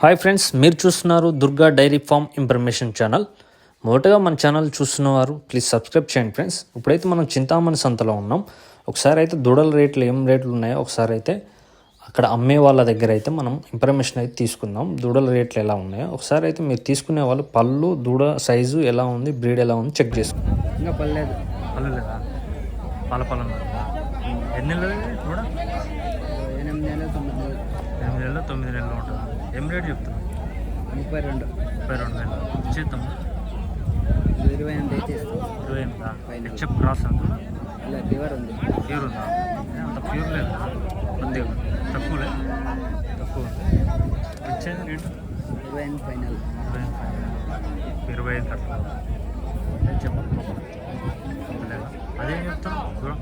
Hi friends, మీరు చూస్తున్నారు Durga dairy farm information channel. మొదటగా మన ఛానల్ చూస్తున్నవారు ప్లీజ్ సబ్స్క్రైబ్ చేయండి ఫ్రెండ్స్. ఇప్పుడైతే మనం చింతామణి సంతలో ఉన్నాం. ఒకసారి అయితే దూడల రేట్లు ఏం రేట్లు ఉన్నాయో ఒకసారి అయితే అక్కడ అమ్మే వాళ్ళ దగ్గర అయితే మనం ఇన్ఫర్మేషన్ అయితే తీసుకుందాం. దూడల రేట్లు ఎలా ఉన్నాయో ఒకసారి అయితే మీరు తీసుకునే వాళ్ళు పళ్ళు దూడ సైజు ఎలా ఉంది, బ్రీడ్ ఎలా ఉంది చెక్ చేసుకుందాం. ఇంకా పర్లేదు. పర్లేదా? పళ్ళ ఎన్ని నెలలు దూడ? 8 నెలలు 9 నెలలు. 8 నెలలు 9 నెలలు ఉంటుంది. ఏం రేట్ చెప్తున్నాం? 32 వేలు ఇచ్చేద్దాం. 28 అయితే ఇస్తాం. 28 హెచ్ఎఫ్ క్రాస్ అంటున్నా. ఇలా ఫీవర్ ఉంది. ప్యూర్ ఉందా? అంత ప్యూర్ లేదు, కొద్దిగా తక్కువ ఇచ్చేది రేటు 25 ఫైనల్. 25 అట్లా హెచ్ఎఫ్ లేదా? అదేం చెప్తాను దూరం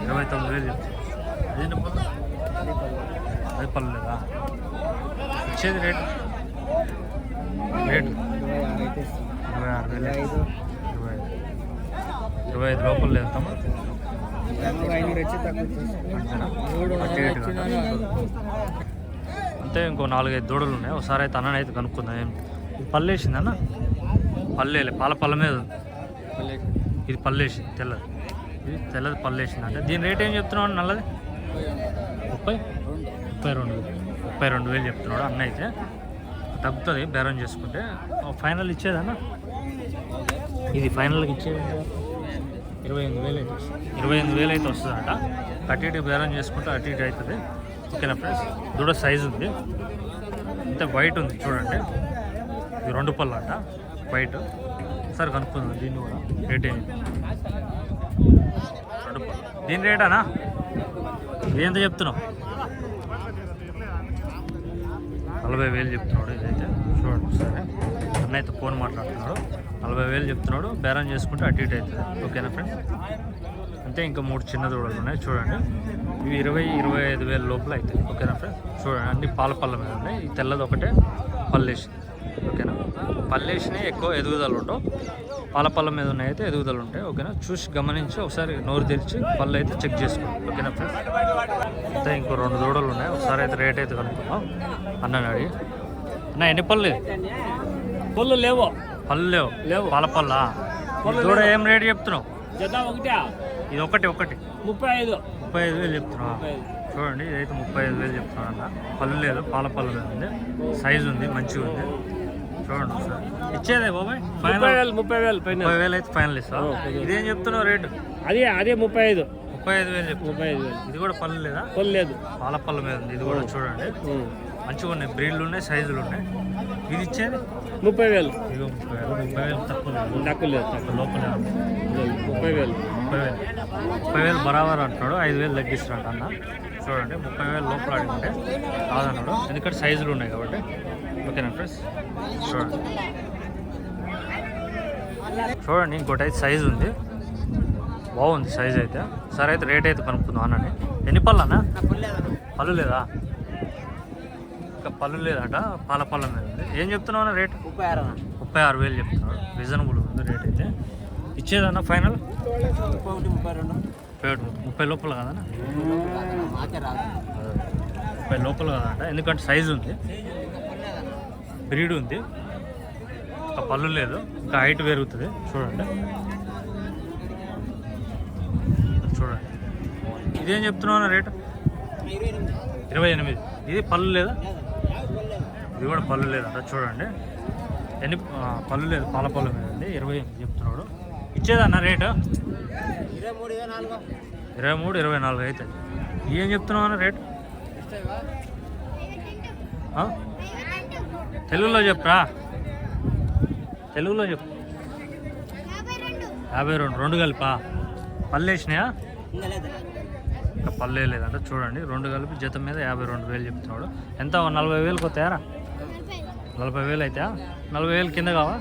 29,000 చెప్తాను. అదేంటి పళ్ళు? అది పళ్ళు లేదా? ఇచ్చేది రేటు 26 అయితే ఇస్తాం. 26,000. 25 లోపల వెళ్తామా? 500 వచ్చి తక్కువ అంతే. ఇంకో 4-5 దూడలు ఉన్నాయి. ఒకసారి అయితే అన్న అయితే కనుక్కుందాం. ఇది పళ్ళు వేసిందన్న? పళ్ళేలే, పళ్ళ మీద ఉంది. ఇది పళ్ళు వేసింది, తెల్లది. ఇది తెల్లది పళ్ళు వేసింది. అంటే దీని రేట్ ఏం చెప్తున్నావు అన్న? నల్లది 32,000 చెప్తున్నాడు అన్న. అయితే తగ్గుతుంది బేరం చేసుకుంటే. ఫైనల్ ఇచ్చేదన్న? ఇది ఫైనల్కి ఇచ్చేది 28,000 అయితే వస్తుంది. 28,000 అయితే వస్తుందంట. అటు ఇటు బేరం చేసుకుంటే అటు ఇటు అవుతుంది. ఓకేనా ఫ్రెండ్స్? దూడ సైజు ఉంది, అంతే వైట్ ఉంది చూడండి. ఇది 2 పళ్ళు అంట వైట్. ఒకసారి కనుక్కుందాం దీన్ని కూడా రేట్ ఏంటి. 2 పళ్ళు దీని రేటానా? ఇది ఎంత చెప్తున్నావు? 40,000 చెప్తున్నాడు. ఇదైతే చూడండి ఒకసారి. అన్న అయితే ఫోన్ మాట్లాడుతున్నాడు. 40,000 చెప్తున్నాడు. బేరం చేసుకుంటే అటు ఇటు అవుతుంది. ఓకేనా ఫ్రెండ్స్? అంతే. ఇంకా 3 చిన్న దూడలు ఉన్నాయి చూడండి. ఇవి 20-25,000 లోపల అవుతాయి. ఓకేనా ఫ్రెండ్స్? చూడండి అన్ని పళ్ళ మీద ఉన్నాయి. ఈ తెల్లది ఒకటే పల్లేసింది. ఓకేనా? పల్లేసినవి ఎక్కువ ఎదుగుదల ఉండవు. పళ్ళ మీద ఉన్నాయి అయితే ఎదుగుదల ఉంటాయి. ఓకేనా? చూసి గమనించి ఒకసారి నోరు తెరిచి పళ్ళు అయితే చెక్ చేసుకోండి. ఓకేనా ఫ్రెండ్స్? అంతే. ఇంకో 2 దూడలు ఉన్నాయి. ఒకసారి అయితే రేట్ అయితే కనుక్కుందాం అన్నని అడిగి. అన్న ఎన్ని పళ్ళు లేవు? పళ్ళు లేవు. పళ్ళ దూడ ఏం రేటు చెప్తున్నావు? ఇది ఒకటి 35,000 చెప్తున్నావు. చూడండి ఇదైతే 35,000 చెప్తున్నాడు అన్న. పళ్ళు లేదు, పళ్ళ మీద ఉంది. సైజు ఉంది, మంచిగా ఉంది. చూడండి ఒకసారి. ఇచ్చేదే బాబాయ్ 30,000 అయితే ఫైనల్ ఇస్తావు. ఇదేం చెప్తున్నావు రేటు? అదే 35,000 చెప్తున్నావు. ఇది కూడా పళ్ళు లేదా? పళ్ళు లేదు, పళ్ళ మీద ఉంది. ఇది కూడా చూడండి మంచిగా ఉన్నాయి. బ్రీడ్లు ఉన్నాయి, సైజులు ఉన్నాయి. ఇది ఇచ్చేది 30,000. ఇగో 30,000 తక్కువ లేదు. లోపలే ఉంది. 30,000 బరాబర్ అంటున్నాడు. 5,000 తగ్గిస్తున్నాడు అన్న. చూడండి 30,000 లోపల అడిగితే కాదన్నాడు, ఎందుకంటే సైజులు ఉన్నాయి కాబట్టి. ఓకేనా ఫ్రెండ్స్? చూడండి ఇంకోటి అయితే సైజు ఉంది, బాగుంది సైజ్ అయితే. సరే అయితే రేట్ అయితే కనుక్కుందాం అన్నని. ఎన్ని పళ్ళు అన్న? పళ్ళు లేదా? ఇంకా పళ్ళు లేదట. పళ్ళ మీద ఉంది. ఏం చెప్తున్నావు అన్న రేట్? 36,000 చెప్తున్నాడు. రీజనబుల్ ఉంది రేట్ అయితే. ఇచ్చేదన్న ఫైనల్ 30 లోపల కదన్నా? 30 లోపల కదంట. ఎందుకంటే సైజు ఉంది, బ్రీడ్ ఉంది, ఇంకా పళ్ళు లేదు, ఇంకా హైట్ పెరుగుతుంది. చూడండి ఇదేం చెప్తున్నావు అన్న రేటు? 28. ఇది పళ్ళు లేదా? ఇది కూడా పళ్ళు లేదంట. చూడండి ఎన్ని పళ్ళు లేదు, పళ్ళ మీద ఉంది. 28 చెప్తున్నాడు. ఇచ్చేదన్న రేటు 23-24 అవుతుంది. ఏం చెప్తున్నావు అన్న రేటు? తెలుగులో చెప్పరా? తెలుగులో చెప్పు. 52. 2 కలిపా? పళ్ళు వేసినాయా? ఇంకా పళ్ళే లేదంట. చూడండి 2 కలిపి జత మీద 52,000 చెప్తున్నాడు. ఎంత? 40,000 వస్తాయారా? 40,000 అయితే 40,000 కింద కావా?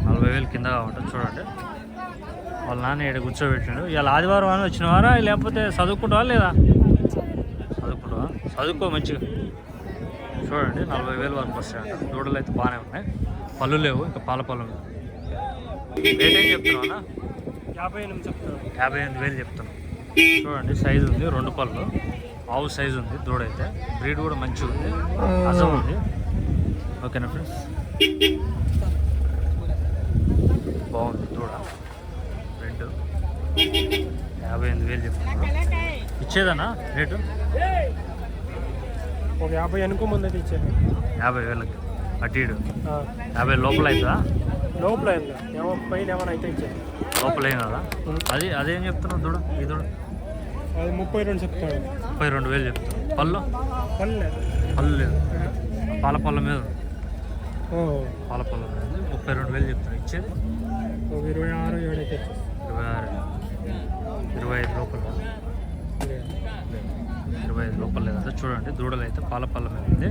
40,000 కింద కావంట. చూడండి వాళ్ళ నాన్న ఇక్కడ కూర్చోబెట్టినాడు. ఇవాళ ఆదివారం అని వచ్చినవారా, లేకపోతే చదువుకుంటావా లేదా? చదువుకో మంచిగా. చూడండి 40,000 వరకు వస్తాయంట. దూడలు అయితే బాగానే ఉన్నాయి. పళ్ళు లేవు, ఇంకా పళ్ళు రేట్ ఏం చెప్తున్నావు? 58,000 చెప్తున్నాను. చూడండి సైజు ఉంది, 2 పళ్ళు. ఆవు సైజు ఉంది దూడ అయితే. బ్రీడ్ కూడా మంచిగా ఉంది, అజం ఉంది. ఓకేనా ఫ్రెండ్స్, బాగుంది దూడ. 58,000 చెప్తున్నాడు. ఇచ్చేదన్నా రేటు? ఒక 50 అనుకో ముందు అయితే ఇచ్చాను. 50,000కి అటు ఇటు 50 లోపల అవుతుందా? లోపల ఏమో పైన ఏమైనా అయితే ఇచ్చాను. లోపల ఏం కదా. అదేం చెప్తున్నావు దూడ? ఈ దూడ అది 32 చెప్తాడు. 32,000 చెప్తున్నావు. పళ్ళు పళ్ళు లేదు, పాల పళ్ళ మీద ఉంది. ఓ పాల పళ్ళ మీద ఉంది. 32,000 చెప్తున్నావు. ఇచ్చేది ఒక 26, 27 అయితే 26, 25 లోపల 25 లోపల లేదంటే చూడండి. దూడలు అయితే పాల పళ్ళ మీద ఉంది.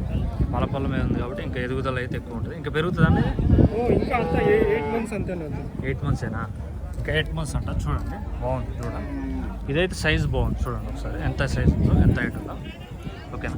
పాల పళ్ళ మీద ఉంది కాబట్టి ఇంకా ఎదుగుదల అయితే ఎక్కువ ఉంటుంది. ఇంకా పెరుగుతుందండి. ఇంకా అంతా 8 మంత్స్ అంతేనా? 8 మంత్సేనా? ఇంకా 8 మంత్స్ అంట. చూడండి బాగుంది దూడ. ఇదైతే సైజ్ బాగుంది. చూడండి ఒకసారి ఎంత సైజ్ ఉందో, ఎంత హైట్ ఉందో. ఓకేనా?